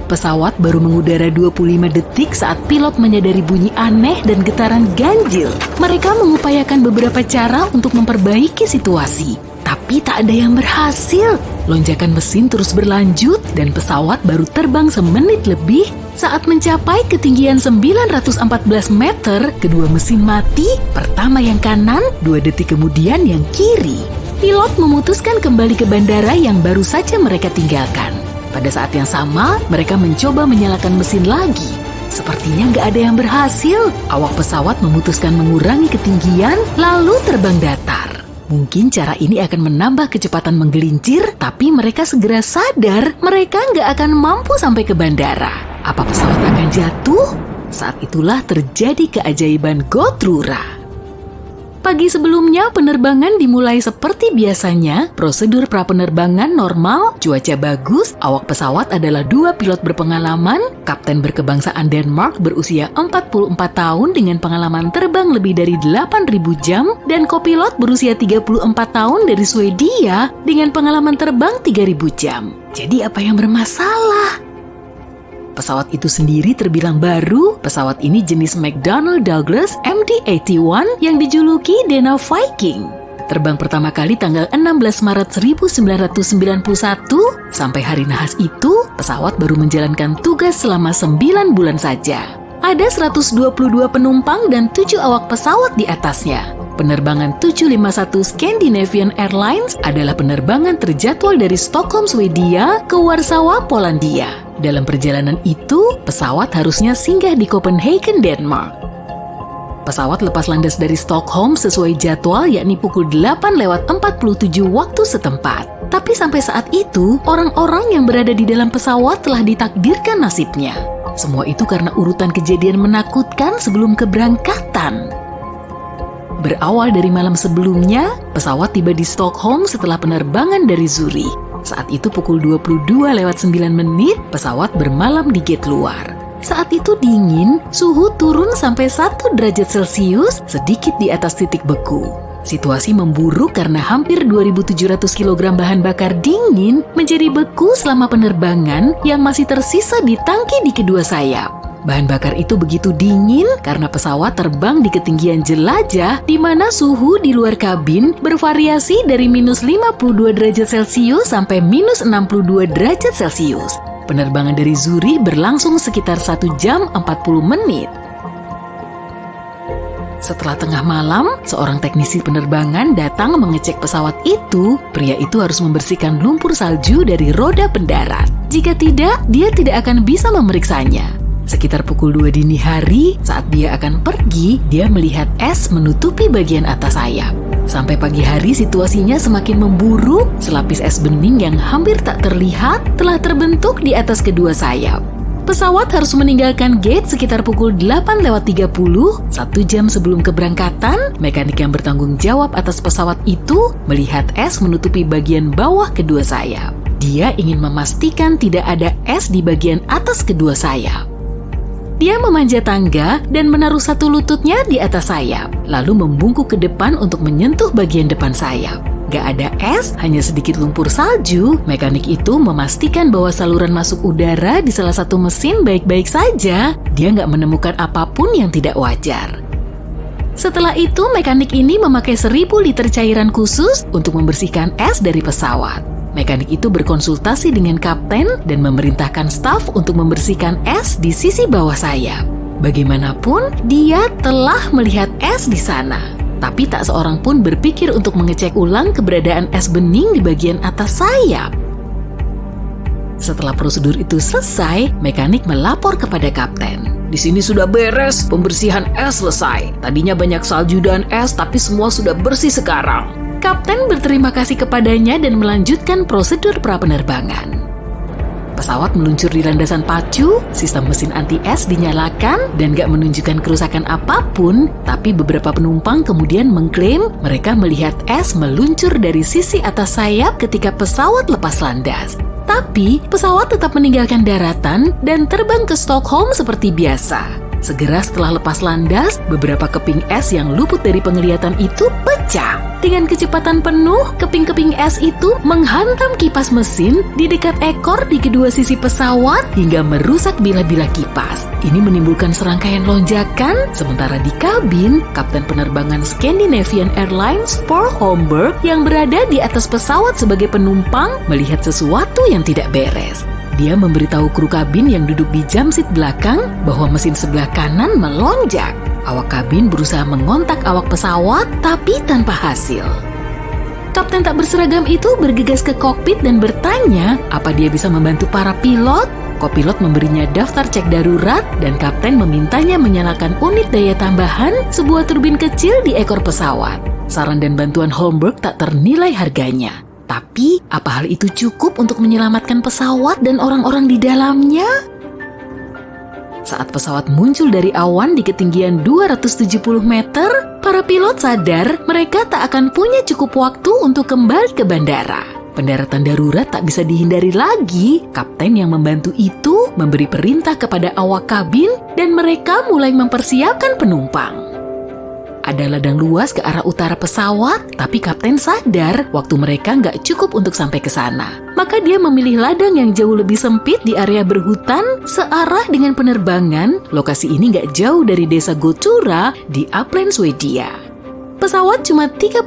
pesawat baru mengudara 25 detik saat pilot menyadari bunyi aneh dan getaran ganjil. Mereka mengupayakan beberapa cara untuk memperbaiki situasi, tapi tak ada yang berhasil. Lonjakan mesin terus berlanjut dan pesawat baru terbang semenit lebih. Saat mencapai ketinggian 914 meter, kedua mesin mati, pertama yang kanan, 2 detik kemudian yang kiri. Pilot memutuskan kembali ke bandara yang baru saja mereka tinggalkan. Pada saat yang sama, mereka mencoba menyalakan mesin lagi. Sepertinya nggak ada yang berhasil. Awak pesawat memutuskan mengurangi ketinggian, lalu terbang datar. Mungkin cara ini akan menambah kecepatan menggelincir, tapi mereka segera sadar mereka nggak akan mampu sampai ke bandara. Apa pesawat akan jatuh? Saat itulah terjadi keajaiban Gotruda. Pagi sebelumnya penerbangan dimulai seperti biasanya, prosedur prapenerbangan normal, cuaca bagus, awak pesawat adalah 2 pilot berpengalaman, kapten berkebangsaan Denmark berusia 44 tahun dengan pengalaman terbang lebih dari 8.000 jam, dan kopilot berusia 34 tahun dari Swedia dengan pengalaman terbang 3.000 jam. Jadi apa yang bermasalah? Pesawat itu sendiri terbilang baru. Pesawat ini jenis McDonnell Douglas MD-81 yang dijuluki Dana Viking. Terbang pertama kali tanggal 16 Maret 1991. Sampai hari nahas itu, pesawat baru menjalankan tugas selama 9 bulan saja. Ada 122 penumpang dan 7 awak pesawat di atasnya. Penerbangan 751 Scandinavian Airlines adalah penerbangan terjadwal dari Stockholm, Swedia ke Warsawa, Polandia. Dalam perjalanan itu, pesawat harusnya singgah di Copenhagen, Denmark. Pesawat lepas landas dari Stockholm sesuai jadwal, yakni pukul 8:47 waktu setempat. Tapi sampai saat itu, orang-orang yang berada di dalam pesawat telah ditakdirkan nasibnya. Semua itu karena urutan kejadian menakutkan sebelum keberangkatan. Berawal dari malam sebelumnya, pesawat tiba di Stockholm setelah penerbangan dari Zurich. Saat itu pukul 22:09, pesawat bermalam di gate luar. Saat itu dingin, suhu turun sampai 1 derajat Celcius, sedikit di atas titik beku. Situasi memburuk karena hampir 2.700 kg bahan bakar dingin menjadi beku selama penerbangan yang masih tersisa di tangki di kedua sayap. Bahan bakar itu begitu dingin karena pesawat terbang di ketinggian jelajah di mana suhu di luar kabin bervariasi dari minus 52 derajat Celcius sampai minus 62 derajat Celcius. Penerbangan dari Zurich berlangsung sekitar 1 jam 40 menit. Setelah tengah malam, seorang teknisi penerbangan datang mengecek pesawat itu. Pria itu harus membersihkan lumpur salju dari roda pendarat. Jika tidak, dia tidak akan bisa memeriksanya. Sekitar pukul 2 dini hari, saat dia akan pergi, dia melihat es menutupi bagian atas sayap. Sampai pagi hari situasinya semakin memburuk, selapis es bening yang hampir tak terlihat telah terbentuk di atas kedua sayap. Pesawat harus meninggalkan gate sekitar pukul 8:30, 1 jam sebelum keberangkatan. Mekanik yang bertanggung jawab atas pesawat itu melihat es menutupi bagian bawah kedua sayap. Dia ingin memastikan tidak ada es di bagian atas kedua sayap. Dia memanjat tangga dan menaruh satu lututnya di atas sayap, lalu membungkuk ke depan untuk menyentuh bagian depan sayap. Gak ada es, hanya sedikit lumpur salju. Mekanik itu memastikan bahwa saluran masuk udara di salah satu mesin baik-baik saja. Dia gak menemukan apapun yang tidak wajar. Setelah itu, mekanik ini memakai 1.000 liter cairan khusus untuk membersihkan es dari pesawat. Mekanik itu berkonsultasi dengan kapten dan memerintahkan staf untuk membersihkan es di sisi bawah sayap. Bagaimanapun, dia telah melihat es di sana. Tapi tak seorang pun berpikir untuk mengecek ulang keberadaan es bening di bagian atas sayap. Setelah prosedur itu selesai, mekanik melapor kepada kapten. Di sini sudah beres, pembersihan es selesai. Tadinya banyak salju dan es, tapi semua sudah bersih sekarang. Kapten berterima kasih kepadanya dan melanjutkan prosedur prapenerbangan. Pesawat meluncur di landasan pacu, sistem mesin anti-es dinyalakan dan gak menunjukkan kerusakan apapun, tapi beberapa penumpang kemudian mengklaim mereka melihat es meluncur dari sisi atas sayap ketika pesawat lepas landas. Tapi, pesawat tetap meninggalkan daratan dan terbang ke Stockholm seperti biasa. Segera setelah lepas landas, beberapa keping es yang luput dari penglihatan itu pecah. Dengan kecepatan penuh, keping-keping es itu menghantam kipas mesin di dekat ekor di kedua sisi pesawat hingga merusak bila-bila kipas. Ini menimbulkan serangkaian lonjakan, sementara di kabin, Kapten penerbangan Scandinavian Airlines Paul Holmberg yang berada di atas pesawat sebagai penumpang melihat sesuatu yang tidak beres. Dia memberitahu kru kabin yang duduk di jamsit belakang bahwa mesin sebelah kanan melonjak. Awak kabin berusaha mengontak awak pesawat, tapi tanpa hasil. Kapten tak berseragam itu bergegas ke kokpit dan bertanya apa dia bisa membantu para pilot. Kopilot memberinya daftar cek darurat dan kapten memintanya menyalakan unit daya tambahan sebuah turbin kecil di ekor pesawat. Saran dan bantuan Holmberg tak ternilai harganya. Tapi, apa hal itu cukup untuk menyelamatkan pesawat dan orang-orang di dalamnya? Saat pesawat muncul dari awan di ketinggian 270 meter, para pilot sadar mereka tak akan punya cukup waktu untuk kembali ke bandara. Pendaratan darurat tak bisa dihindari lagi. Kapten yang membantu itu memberi perintah kepada awak kabin dan mereka mulai mempersiapkan penumpang. Ada ladang luas ke arah utara pesawat, tapi kapten sadar waktu mereka nggak cukup untuk sampai ke sana. Maka dia memilih ladang yang jauh lebih sempit di area berhutan searah dengan penerbangan. Lokasi ini nggak jauh dari desa Gotura di Uppland, Swedia. Pesawat cuma 30,5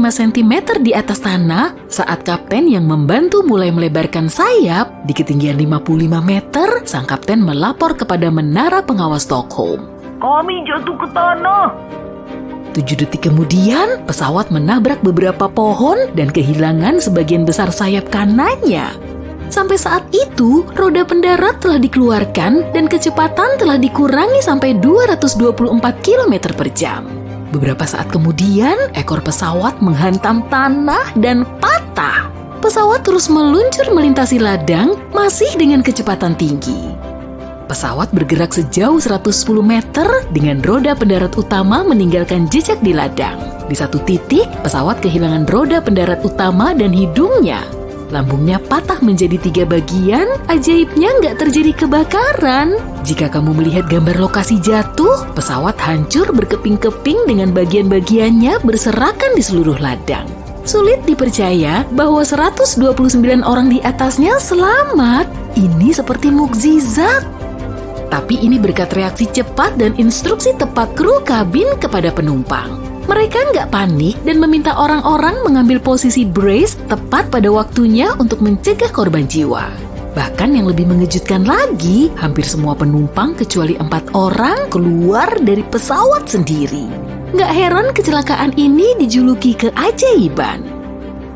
cm di atas tanah saat kapten yang membantu mulai melebarkan sayap. Di ketinggian 55 meter, sang kapten melapor kepada menara pengawas Stockholm. Kami jatuh ke tanah. 7 detik kemudian, pesawat menabrak beberapa pohon dan kehilangan sebagian besar sayap kanannya. Sampai saat itu, roda pendarat telah dikeluarkan dan kecepatan telah dikurangi sampai 224 km per jam. Beberapa saat kemudian, ekor pesawat menghantam tanah dan patah. Pesawat terus meluncur melintasi ladang, masih dengan kecepatan tinggi. Pesawat bergerak sejauh 110 meter dengan roda pendarat utama meninggalkan jejak di ladang. Di satu titik, pesawat kehilangan roda pendarat utama dan hidungnya. Lambungnya patah menjadi 3 bagian, ajaibnya nggak terjadi kebakaran. Jika kamu melihat gambar lokasi jatuh, pesawat hancur berkeping-keping dengan bagian-bagiannya berserakan di seluruh ladang. Sulit dipercaya bahwa 129 orang di atasnya selamat. Ini seperti mukjizat. Tapi ini berkat reaksi cepat dan instruksi tepat kru kabin kepada penumpang. Mereka nggak panik dan meminta orang-orang mengambil posisi brace tepat pada waktunya untuk mencegah korban jiwa. Bahkan yang lebih mengejutkan lagi, hampir semua penumpang kecuali 4 orang keluar dari pesawat sendiri. Nggak heran kecelakaan ini dijuluki keajaiban.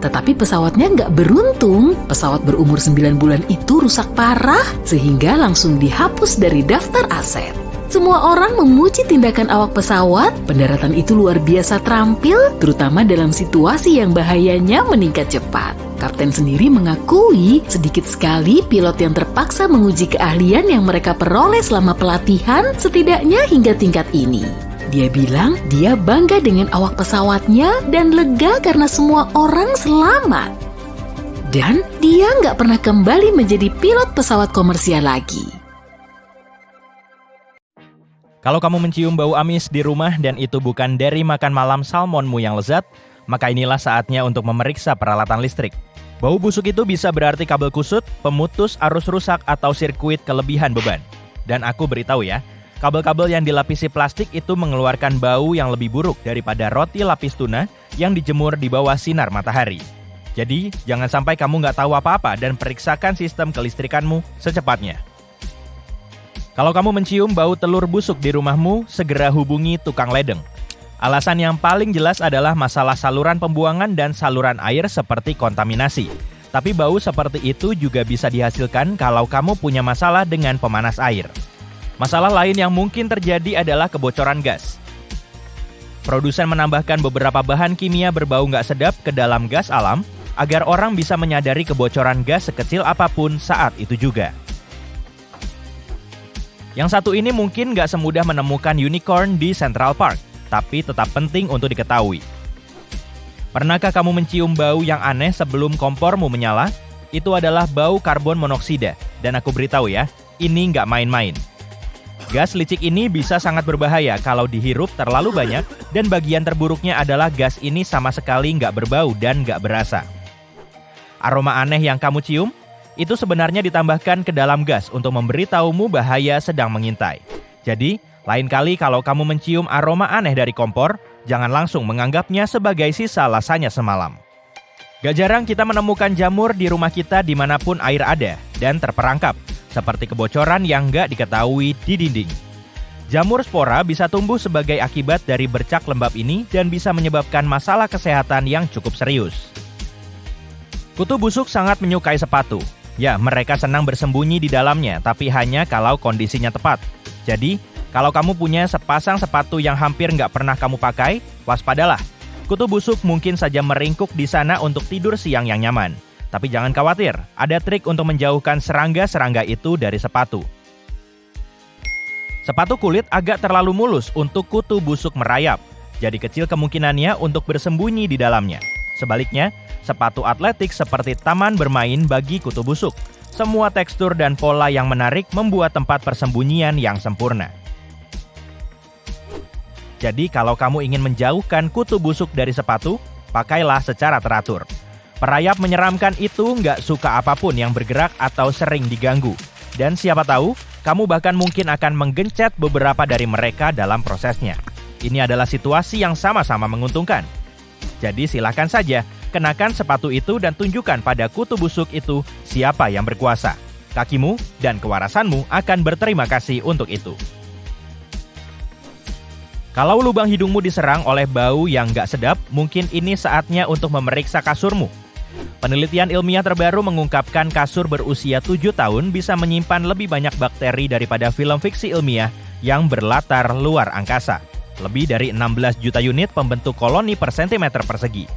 Tetapi pesawatnya nggak beruntung. Pesawat berumur 9 bulan itu rusak parah sehingga langsung dihapus dari daftar aset. Semua orang memuji tindakan awak pesawat. Pendaratan itu luar biasa terampil, terutama dalam situasi yang bahayanya meningkat cepat. Kapten sendiri mengakui sedikit sekali pilot yang terpaksa menguji keahlian yang mereka peroleh selama pelatihan, setidaknya hingga tingkat ini. Dia bilang dia bangga dengan awak pesawatnya dan lega karena semua orang selamat. Dan dia nggak pernah kembali menjadi pilot pesawat komersial lagi. Kalau kamu mencium bau amis di rumah dan itu bukan dari makan malam salmonmu yang lezat, maka inilah saatnya untuk memeriksa peralatan listrik. Bau busuk itu bisa berarti kabel kusut, pemutus arus rusak, atau sirkuit kelebihan beban. Dan aku beritahu ya, kabel-kabel yang dilapisi plastik itu mengeluarkan bau yang lebih buruk daripada roti lapis tuna yang dijemur di bawah sinar matahari. Jadi, jangan sampai kamu nggak tahu apa-apa dan periksakan sistem kelistrikanmu secepatnya. Kalau kamu mencium bau telur busuk di rumahmu, segera hubungi tukang ledeng. Alasan yang paling jelas adalah masalah saluran pembuangan dan saluran air seperti kontaminasi. Tapi bau seperti itu juga bisa dihasilkan kalau kamu punya masalah dengan pemanas air. Masalah lain yang mungkin terjadi adalah kebocoran gas. Produsen menambahkan beberapa bahan kimia berbau nggak sedap ke dalam gas alam agar orang bisa menyadari kebocoran gas sekecil apapun saat itu juga. Yang satu ini mungkin nggak semudah menemukan unicorn di Central Park, tapi tetap penting untuk diketahui. Pernahkah kamu mencium bau yang aneh sebelum kompormu menyala? Itu adalah bau karbon monoksida, dan aku beritahu ya, ini nggak main-main. Gas licik ini bisa sangat berbahaya kalau dihirup terlalu banyak, dan bagian terburuknya adalah gas ini sama sekali nggak berbau dan nggak berasa. Aroma aneh yang kamu cium, itu sebenarnya ditambahkan ke dalam gas untuk memberitahumu bahaya sedang mengintai. Jadi, lain kali kalau kamu mencium aroma aneh dari kompor, jangan langsung menganggapnya sebagai sisa lasanya semalam. Gak jarang kita menemukan jamur di rumah kita dimanapun air ada dan terperangkap, seperti kebocoran yang nggak diketahui di dinding. Jamur spora bisa tumbuh sebagai akibat dari bercak lembab ini dan bisa menyebabkan masalah kesehatan yang cukup serius. Kutu busuk sangat menyukai sepatu. Ya, mereka senang bersembunyi di dalamnya, tapi hanya kalau kondisinya tepat. Jadi, kalau kamu punya sepasang sepatu yang hampir nggak pernah kamu pakai, waspadalah. Kutu busuk mungkin saja meringkuk di sana untuk tidur siang yang nyaman. Tapi jangan khawatir, ada trik untuk menjauhkan serangga-serangga itu dari sepatu. Sepatu kulit agak terlalu mulus untuk kutu busuk merayap, jadi kecil kemungkinannya untuk bersembunyi di dalamnya. Sebaliknya, sepatu atletik seperti taman bermain bagi kutu busuk. Semua tekstur dan pola yang menarik membuat tempat persembunyian yang sempurna. Jadi kalau kamu ingin menjauhkan kutu busuk dari sepatu, pakailah secara teratur. Perayap menyeramkan itu nggak suka apapun yang bergerak atau sering diganggu. Dan siapa tahu, kamu bahkan mungkin akan menggencet beberapa dari mereka dalam prosesnya. Ini adalah situasi yang sama-sama menguntungkan. Jadi silakan saja, kenakan sepatu itu dan tunjukkan pada kutu busuk itu siapa yang berkuasa. Kakimu dan kewarasanmu akan berterima kasih untuk itu. Kalau lubang hidungmu diserang oleh bau yang nggak sedap, mungkin ini saatnya untuk memeriksa kasurmu. Penelitian ilmiah terbaru mengungkapkan kasur berusia 7 tahun bisa menyimpan lebih banyak bakteri daripada film fiksi ilmiah yang berlatar luar angkasa. Lebih dari 16 juta unit pembentuk koloni per sentimeter persegi.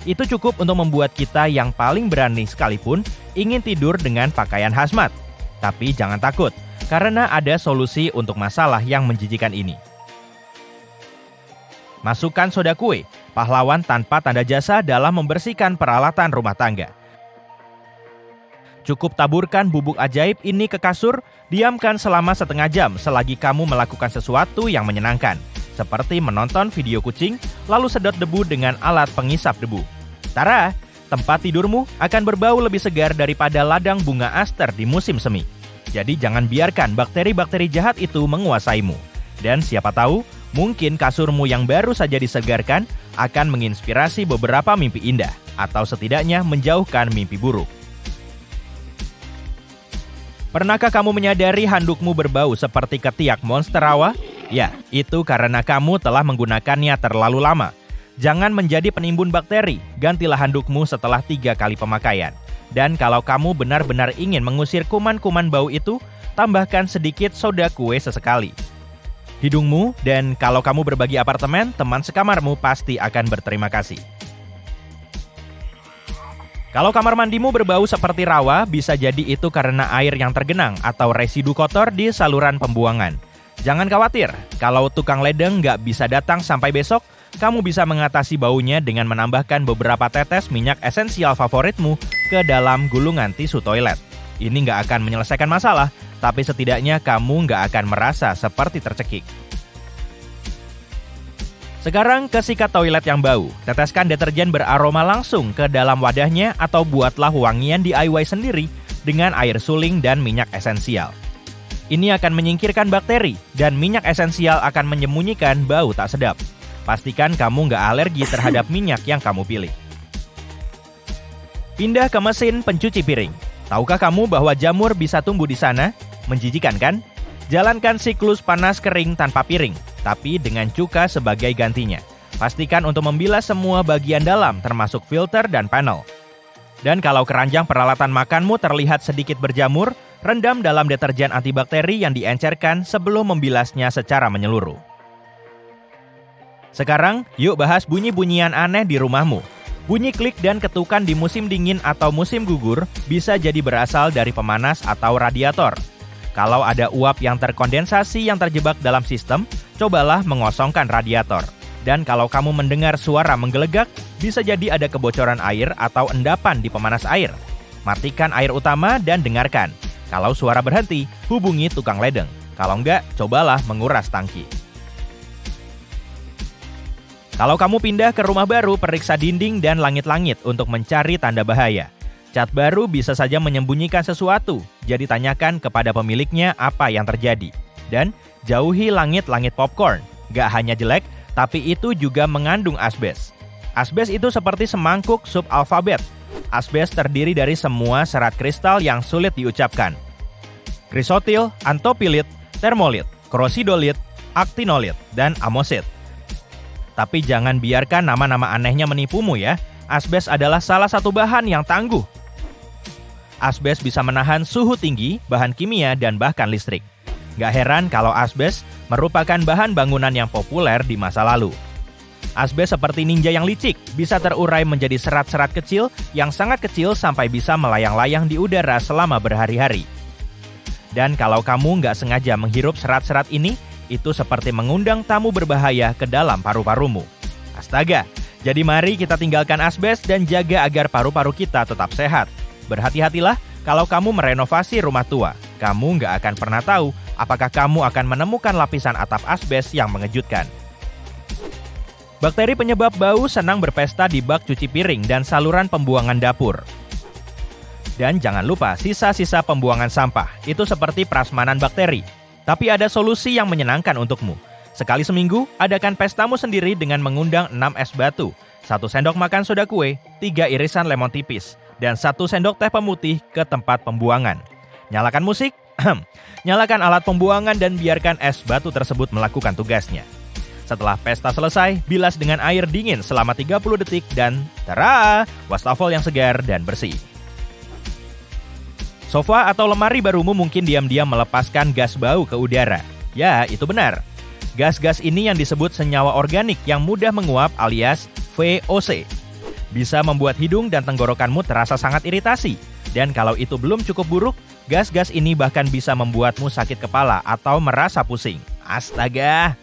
Itu cukup untuk membuat kita yang paling berani sekalipun ingin tidur dengan pakaian hazmat. Tapi jangan takut, karena ada solusi untuk masalah yang menjijikan ini. Masukkan soda kue, pahlawan tanpa tanda jasa dalam membersihkan peralatan rumah tangga. Cukup taburkan bubuk ajaib ini ke kasur, diamkan selama setengah jam selagi kamu melakukan sesuatu yang menyenangkan, seperti menonton video kucing, lalu sedot debu dengan alat pengisap debu. Tara, tempat tidurmu akan berbau lebih segar daripada ladang bunga aster di musim semi. Jadi jangan biarkan bakteri-bakteri jahat itu menguasaimu. Dan siapa tahu, mungkin kasurmu yang baru saja disegarkan akan menginspirasi beberapa mimpi indah, atau setidaknya menjauhkan mimpi buruk. Pernahkah kamu menyadari handukmu berbau seperti ketiak monster rawa? Ya, itu karena kamu telah menggunakannya terlalu lama. Jangan menjadi penimbun bakteri, gantilah handukmu setelah 3 kali pemakaian. Dan kalau kamu benar-benar ingin mengusir kuman-kuman bau itu, tambahkan sedikit soda kue sesekali. Hidungmu, dan kalau kamu berbagi apartemen, teman sekamarmu pasti akan berterima kasih. Kalau kamar mandimu berbau seperti rawa, bisa jadi itu karena air yang tergenang atau residu kotor di saluran pembuangan. Jangan khawatir, kalau tukang ledeng nggak bisa datang sampai besok, kamu bisa mengatasi baunya dengan menambahkan beberapa tetes minyak esensial favoritmu ke dalam gulungan tisu toilet. Ini nggak akan menyelesaikan masalah, tapi setidaknya kamu nggak akan merasa seperti tercekik. Sekarang ke sikat toilet yang bau. Teteskan deterjen beraroma langsung ke dalam wadahnya atau buatlah wangian DIY sendiri dengan air suling dan minyak esensial. Ini akan menyingkirkan bakteri dan minyak esensial akan menyembunyikan bau tak sedap. Pastikan kamu nggak alergi terhadap minyak yang kamu pilih. Pindah ke mesin pencuci piring. Tahukah kamu bahwa jamur bisa tumbuh di sana? Menjijikan kan? Jalankan siklus panas kering tanpa piring, tapi dengan cuka sebagai gantinya. Pastikan untuk membilas semua bagian dalam termasuk filter dan panel. Dan kalau keranjang peralatan makanmu terlihat sedikit berjamur, rendam dalam deterjen antibakteri yang diencerkan sebelum membilasnya secara menyeluruh. Sekarang, yuk bahas bunyi-bunyian aneh di rumahmu. Bunyi klik dan ketukan di musim dingin atau musim gugur bisa jadi berasal dari pemanas atau radiator. Kalau ada uap yang terkondensasi yang terjebak dalam sistem, cobalah mengosongkan radiator. Dan kalau kamu mendengar suara menggelegak, bisa jadi ada kebocoran air atau endapan di pemanas air. Matikan air utama dan dengarkan. Kalau suara berhenti, hubungi tukang ledeng. Kalau enggak, cobalah menguras tangki. Kalau kamu pindah ke rumah baru, periksa dinding dan langit-langit untuk mencari tanda bahaya. Cat baru bisa saja menyembunyikan sesuatu, jadi tanyakan kepada pemiliknya apa yang terjadi. Dan jauhi langit-langit popcorn. Gak hanya jelek, tapi itu juga mengandung asbes. Asbes itu seperti semangkuk sup alfabet. Asbes terdiri dari semua serat kristal yang sulit diucapkan. Krisotil, antopilit, termolit, krosidolit, aktinolit, dan amosit. Tapi jangan biarkan nama-nama anehnya menipumu ya. Asbes adalah salah satu bahan yang tangguh. Asbes bisa menahan suhu tinggi, bahan kimia, dan bahkan listrik. Gak heran kalau asbes merupakan bahan bangunan yang populer di masa lalu. Asbes seperti ninja yang licik, bisa terurai menjadi serat-serat kecil yang sangat kecil sampai bisa melayang-layang di udara selama berhari-hari. Dan kalau kamu nggak sengaja menghirup serat-serat ini, itu seperti mengundang tamu berbahaya ke dalam paru-parumu. Astaga, jadi mari kita tinggalkan asbes dan jaga agar paru-paru kita tetap sehat. Berhati-hatilah kalau kamu merenovasi rumah tua. Kamu nggak akan pernah tahu apakah kamu akan menemukan lapisan atap asbes yang mengejutkan. Bakteri penyebab bau senang berpesta di bak cuci piring dan saluran pembuangan dapur. Dan jangan lupa sisa-sisa pembuangan sampah, itu seperti prasmanan bakteri. Tapi ada solusi yang menyenangkan untukmu. Sekali seminggu, adakan pestamu sendiri dengan mengundang 6 es batu, 1 sendok makan soda kue, 3 irisan lemon tipis, dan 1 sendok teh pemutih ke tempat pembuangan. Nyalakan musik, nyalakan alat pembuangan dan biarkan es batu tersebut melakukan tugasnya. Setelah pesta selesai, bilas dengan air dingin selama 30 detik dan tara, wastafel yang segar dan bersih. Sofa atau lemari barumu mungkin diam-diam melepaskan gas bau ke udara. Ya, itu benar. Gas-gas ini yang disebut senyawa organik yang mudah menguap alias VOC. Bisa membuat hidung dan tenggorokanmu terasa sangat iritasi. Dan kalau itu belum cukup buruk, gas-gas ini bahkan bisa membuatmu sakit kepala atau merasa pusing. Astaga!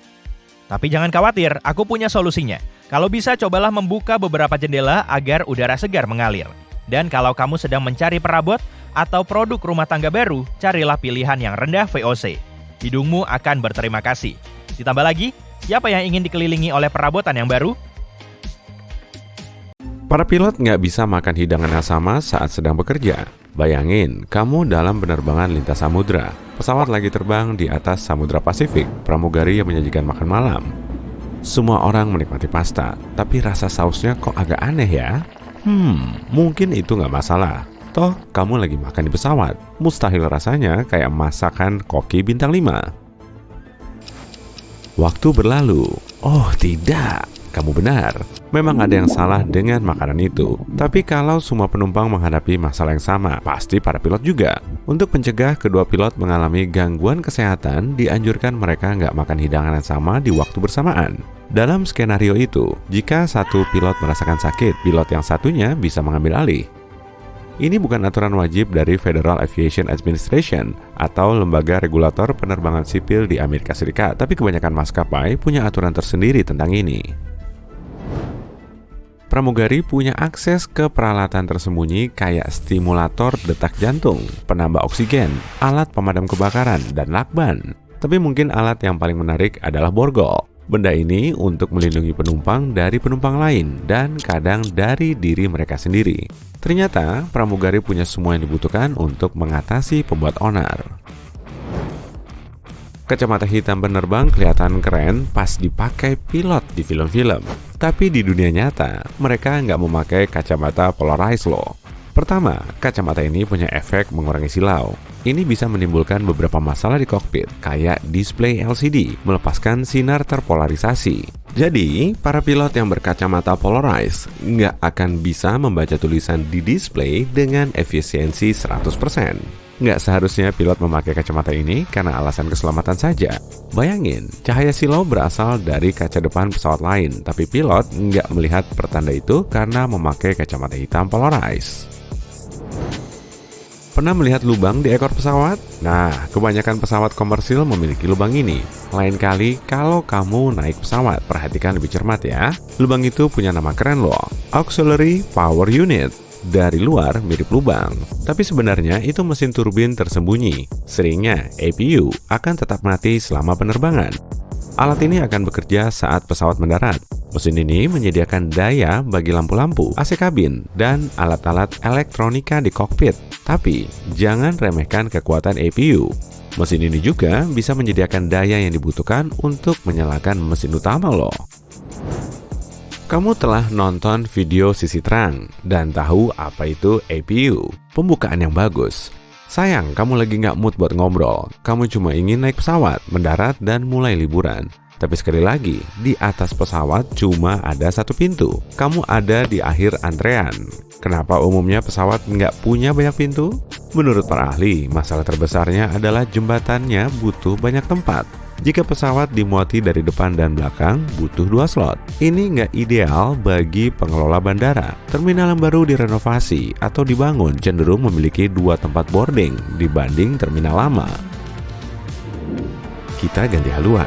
Tapi jangan khawatir, aku punya solusinya. Kalau bisa, cobalah membuka beberapa jendela agar udara segar mengalir. Dan kalau kamu sedang mencari perabot atau produk rumah tangga baru, carilah pilihan yang rendah VOC. Hidungmu akan berterima kasih. Ditambah lagi, siapa yang ingin dikelilingi oleh perabotan yang baru? Para pilot nggak bisa makan hidangan yang sama saat sedang bekerja. Bayangin, kamu dalam penerbangan lintas samudra. Pesawat lagi terbang di atas Samudra Pasifik. Pramugari yang menyajikan makan malam. Semua orang menikmati pasta, tapi rasa sausnya kok agak aneh ya? Mungkin itu nggak masalah. Toh, kamu lagi makan di pesawat. Mustahil rasanya kayak masakan koki bintang 5. Waktu berlalu. Oh tidak, kamu benar. Memang ada yang salah dengan makanan itu. Tapi kalau semua penumpang menghadapi masalah yang sama, pasti para pilot juga. Untuk mencegah kedua pilot mengalami gangguan kesehatan, dianjurkan mereka nggak makan hidangan yang sama di waktu bersamaan. Dalam skenario itu, jika satu pilot merasakan sakit, pilot yang satunya bisa mengambil alih. Ini bukan aturan wajib dari Federal Aviation Administration atau lembaga regulator penerbangan sipil di Amerika Serikat, tapi kebanyakan maskapai punya aturan tersendiri tentang ini. Pramugari punya akses ke peralatan tersembunyi kayak stimulator detak jantung, penambah oksigen, alat pemadam kebakaran, dan lakban. Tapi mungkin alat yang paling menarik adalah borgol. Benda ini untuk melindungi penumpang dari penumpang lain dan kadang dari diri mereka sendiri. Ternyata, pramugari punya semua yang dibutuhkan untuk mengatasi pembuat onar. Kacamata hitam penerbang kelihatan keren pas dipakai pilot di film-film. Tapi di dunia nyata, mereka nggak memakai kacamata polarized loh. Pertama, kacamata ini punya efek mengurangi silau. Ini bisa menimbulkan beberapa masalah di kokpit, kayak display LCD melepaskan sinar terpolarisasi. Jadi, para pilot yang berkacamata polarized nggak akan bisa membaca tulisan di display dengan efisiensi 100%. Nggak seharusnya pilot memakai kacamata ini karena alasan keselamatan saja. Bayangin, cahaya silau berasal dari kaca depan pesawat lain, tapi pilot nggak melihat pertanda itu karena memakai kacamata hitam polarized. Pernah melihat lubang di ekor pesawat? Nah, kebanyakan pesawat komersil memiliki lubang ini. Lain kali, kalau kamu naik pesawat, perhatikan lebih cermat ya. Lubang itu punya nama keren loh, Auxiliary Power Unit. dari luar mirip lubang. Tapi sebenarnya itu mesin turbin tersembunyi. Seringnya APU akan tetap mati selama penerbangan. Alat ini akan bekerja saat pesawat mendarat. Mesin ini menyediakan daya bagi lampu-lampu, AC kabin, dan alat-alat elektronika di kokpit. Tapi jangan remehkan kekuatan APU. Mesin ini juga bisa menyediakan daya yang dibutuhkan untuk menyalakan mesin utama loh. Kamu telah nonton video sisi terang dan tahu apa itu APU, pembukaan yang bagus. Sayang, kamu lagi nggak mood buat ngobrol. Kamu cuma ingin naik pesawat, mendarat, dan mulai liburan. Tapi sekali lagi, di atas pesawat cuma ada satu pintu. Kamu ada di akhir antrean. Kenapa umumnya pesawat nggak punya banyak pintu? Menurut para ahli, masalah terbesarnya adalah jembatannya butuh banyak tempat. Jika pesawat dimuati dari depan dan belakang, butuh 2 slot. Ini nggak ideal bagi pengelola bandara. Terminal yang baru direnovasi atau dibangun cenderung memiliki 2 tempat boarding dibanding terminal lama. Kita ganti haluan.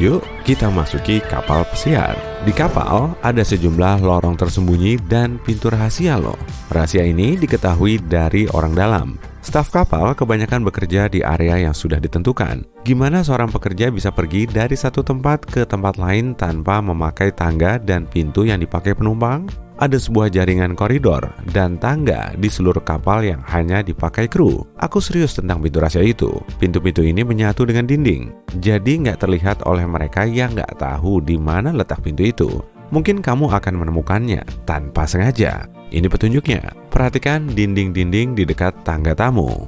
Yuk, kita masuki kapal pesiar. Di kapal, ada sejumlah lorong tersembunyi dan pintu rahasia loh. Rahasia ini diketahui dari orang dalam. Staf kapal kebanyakan bekerja di area yang sudah ditentukan. Gimana seorang pekerja bisa pergi dari satu tempat ke tempat lain tanpa memakai tangga dan pintu yang dipakai penumpang? Ada sebuah jaringan koridor dan tangga di seluruh kapal yang hanya dipakai kru. Aku serius tentang pintu rahasia itu. Pintu-pintu ini menyatu dengan dinding, jadi nggak terlihat oleh mereka yang nggak tahu di mana letak pintu itu. Mungkin kamu akan menemukannya tanpa sengaja. Ini petunjuknya. Perhatikan dinding-dinding di dekat tangga tamu.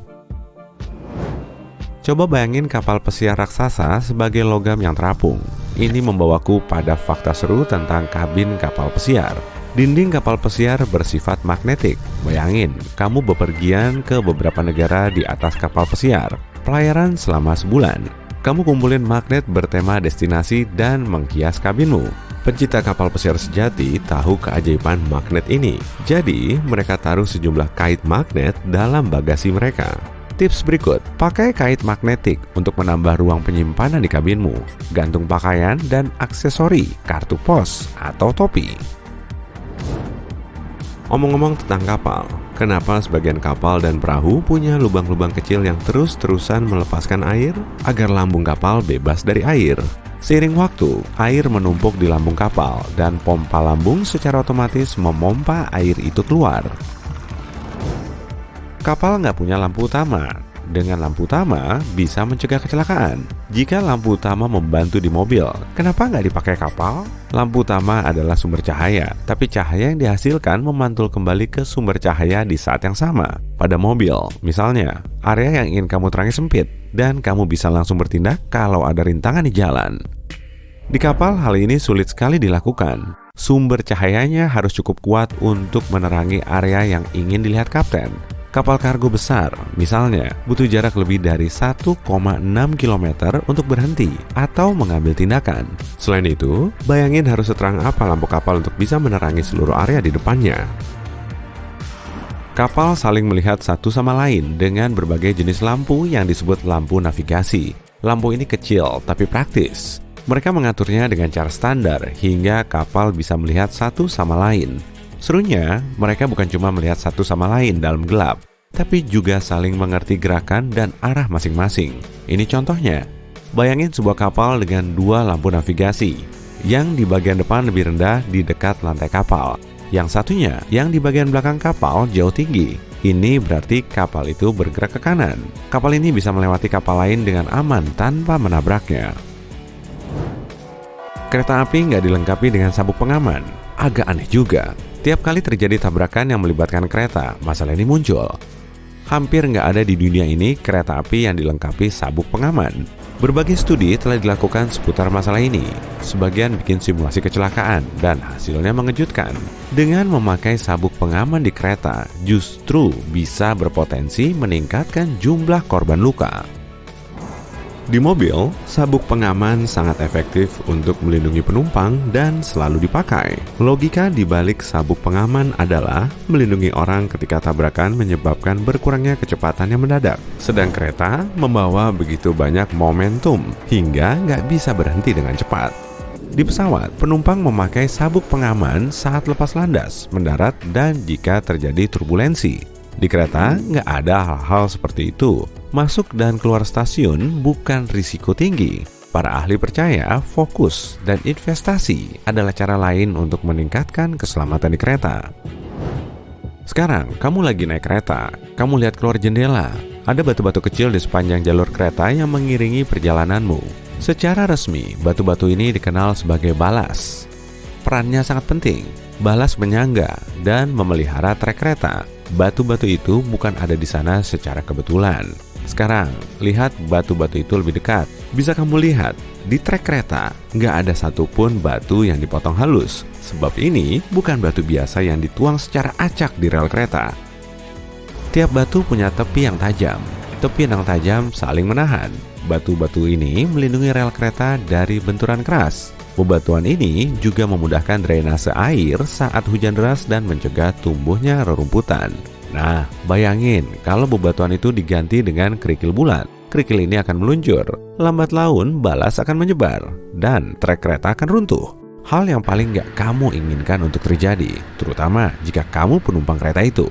Coba bayangin kapal pesiar raksasa sebagai logam yang terapung. Ini membawaku pada fakta seru tentang kabin kapal pesiar. Dinding kapal pesiar bersifat magnetik. Bayangin, kamu bepergian ke beberapa negara di atas kapal pesiar. Pelayaran selama sebulan. Kamu kumpulin magnet bertema destinasi dan menghias kabinmu. Pencipta kapal pesiar sejati tahu keajaiban magnet ini. Jadi, mereka taruh sejumlah kait magnet dalam bagasi mereka. Tips berikut, pakai kait magnetik untuk menambah ruang penyimpanan di kabinmu, gantung pakaian dan aksesori, kartu pos, atau topi. Omong-omong tentang kapal, kenapa sebagian kapal dan perahu punya lubang-lubang kecil yang terus-terusan melepaskan air? Agar lambung kapal bebas dari air. Seiring waktu, air menumpuk di lambung kapal dan pompa lambung secara otomatis memompa air itu keluar. Kapal nggak punya lampu utama. Dengan lampu utama bisa mencegah kecelakaan. Jika lampu utama membantu di mobil, kenapa nggak dipakai kapal? Lampu utama adalah sumber cahaya, tapi cahaya yang dihasilkan memantul kembali ke sumber cahaya di saat yang sama. Pada mobil, misalnya, area yang ingin kamu terangi sempit, dan kamu bisa langsung bertindak kalau ada rintangan di jalan. Di kapal, hal ini sulit sekali dilakukan. Sumber cahayanya harus cukup kuat untuk menerangi area yang ingin dilihat kapten. Kapal kargo besar, misalnya, butuh jarak lebih dari 1,6 km untuk berhenti atau mengambil tindakan. Selain itu, bayangin harus seterang apa lampu kapal untuk bisa menerangi seluruh area di depannya. Kapal saling melihat satu sama lain dengan berbagai jenis lampu yang disebut lampu navigasi. Lampu ini kecil tapi praktis. Mereka mengaturnya dengan cara standar hingga kapal bisa melihat satu sama lain. Serunya, mereka bukan cuma melihat satu sama lain dalam gelap, tapi juga saling mengerti gerakan dan arah masing-masing. Ini contohnya, bayangin sebuah kapal dengan 2 lampu navigasi, yang di bagian depan lebih rendah di dekat lantai kapal. Yang satunya, yang di bagian belakang kapal jauh tinggi. Ini berarti kapal itu bergerak ke kanan. Kapal ini bisa melewati kapal lain dengan aman tanpa menabraknya. Kereta api nggak dilengkapi dengan sabuk pengaman. Agak aneh juga. Tiap kali terjadi tabrakan yang melibatkan kereta, masalah ini muncul. Hampir nggak ada di dunia ini kereta api yang dilengkapi sabuk pengaman. Berbagai studi telah dilakukan seputar masalah ini. Sebagian bikin simulasi kecelakaan dan hasilnya mengejutkan. Dengan memakai sabuk pengaman di kereta, justru bisa berpotensi meningkatkan jumlah korban luka. Di mobil, sabuk pengaman sangat efektif untuk melindungi penumpang dan selalu dipakai. Logika di balik sabuk pengaman adalah melindungi orang ketika tabrakan menyebabkan berkurangnya kecepatan yang mendadak. Sedang kereta membawa begitu banyak momentum hingga nggak bisa berhenti dengan cepat. Di pesawat, penumpang memakai sabuk pengaman saat lepas landas, mendarat, dan jika terjadi turbulensi. Di kereta, nggak ada hal-hal seperti itu. Masuk dan keluar stasiun bukan risiko tinggi. Para ahli percaya fokus dan investasi adalah cara lain untuk meningkatkan keselamatan di kereta. Sekarang, kamu lagi naik kereta. Kamu lihat keluar jendela. Ada batu-batu kecil di sepanjang jalur kereta yang mengiringi perjalananmu. Secara resmi, batu-batu ini dikenal sebagai balas. Perannya sangat penting. Balas menyangga dan memelihara trek kereta. Batu-batu itu bukan ada di sana secara kebetulan. Sekarang, lihat batu-batu itu lebih dekat. Bisa kamu lihat, di trek kereta nggak ada satupun batu yang dipotong halus. Sebab ini bukan batu biasa yang dituang secara acak di rel kereta. Tiap batu punya tepi yang tajam. Tepi yang tajam saling menahan. Batu-batu ini melindungi rel kereta dari benturan keras. Bebatuan ini juga memudahkan drainase air saat hujan deras dan mencegah tumbuhnya rerumputan. Nah, bayangin kalau bebatuan itu diganti dengan kerikil bulat. Kerikil ini akan meluncur, lambat laun balas akan menyebar, dan trek kereta akan runtuh. Hal yang paling gak kamu inginkan untuk terjadi, terutama jika kamu penumpang kereta itu.